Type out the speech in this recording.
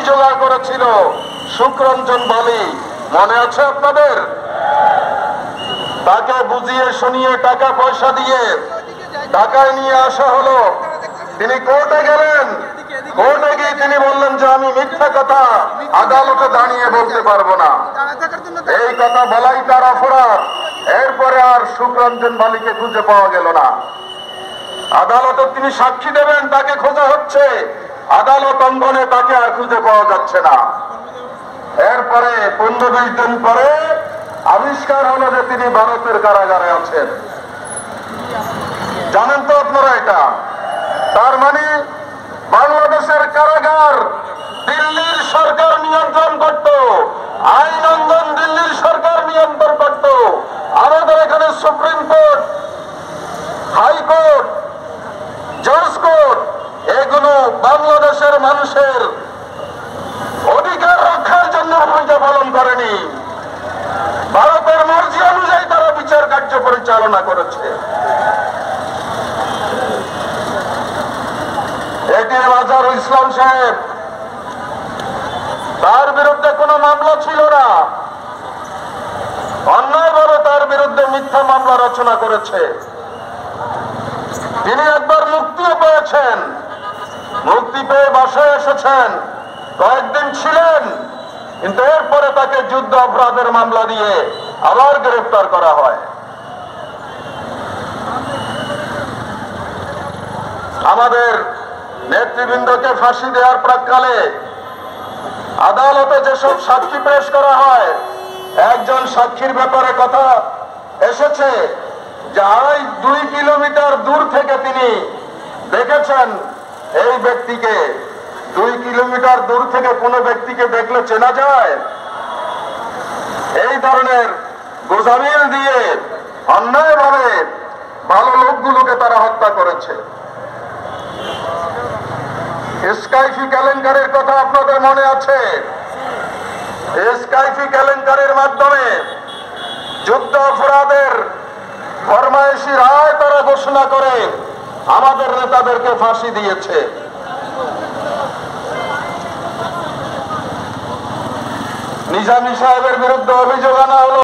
জোগাড় করেছিল সুখরঞ্জন বালি, মনে আছে আপনাদের? তাকে বুঝিয়ে শুনিয়ে টাকা পয়সা দিয়ে ঢাকায় নিয়ে আসা হলো। তিনি কোর্টে গেলেন, কোর্টে গিয়ে তিনি বললেন যে আমি মিথ্যা কথা আদালতে দাঁড়িয়ে বলতে পারবো না। এই কথা বলাই তার অপরাধ। এরপরে আর সুখরঞ্জন বালিকে খুঁজে পাওয়া গেল না। আদালতে তিনি সাক্ষী দেবেন, তাকে খোঁজা হচ্ছে, আদালত অঙ্গনে তাকে আর খুঁজে পাওয়া যাচ্ছে না। এরপরে 15-20 দিন পরে আবিষ্কার হলো যে তিনি ভারতের কারাগারে আছেন। জানেন তো আপনারা এটা? তার মানে বাংলাদেশের কারাগার দিল্লির সরকার নিয়ন্ত্রণ করত, আইন অঙ্গন দিল্লির সরকার নিয়ন্ত্রণ করত। আমাদের এখানে সুপ্রিম কোর্ট, হাইকোর্ট, জজ কোর্ট, এগুলো বাংলাদেশের মানুষের অধিকার রক্ষার জন্য ভূমিকা পালন করেনি। ভারতের মর্জি অনুযায়ী তারা বিচার কার্য পরিচালনা করেছে। এটির মাজারুল ইসলাম সাহেব, তার বিরুদ্ধে কোনো মামলা ছিল না, অন্যায়ভাবে তার বিরুদ্ধে মিথ্যা মামলা রচনা করেছে। তিনি একবার মুক্তিও পেয়েছেন, মুক্তি পেয়ে বাসায় এসেছেন, কয়েকদিন ছিলেন, কিন্তু এরপরে তাকে যুদ্ধ অপরাধের মামলা দিয়ে আবার গ্রেফতার করা হয়। আমাদের নেতৃবৃন্দকে ফাঁসি দেওয়ার প্রাক্কালে আদালতে যেসব সাক্ষী পেশ করা হয়, একজন সাক্ষীর ব্যাপারে কথা এসেছে যে 2 কিলোমিটার দূর থেকে তিনি দেখেছেন এই ব্যক্তিকে। 2 কিলোমিটার দূর থেকে কোনো ব্যক্তিকে দেখলে চেনা যায়? এই ধরনের গোজামিল দিয়ে অন্যায়ভাবে ভালো লোকগুলোকে তারা হত্যা করেছে। স্কাইফি কেলেঙ্কারির কথা আপনাদের মনে আছে? স্কাইফি কেলেঙ্কারির মাধ্যমে যুদ্ধ অপরাধের ফরমায়েশি রায় তারা ঘোষণা করে আমাদের নেতাদেরকে ফাঁসি দিয়েছে। নিজামী সাহেবের বিরুদ্ধে অভিযোগ আনা হলো।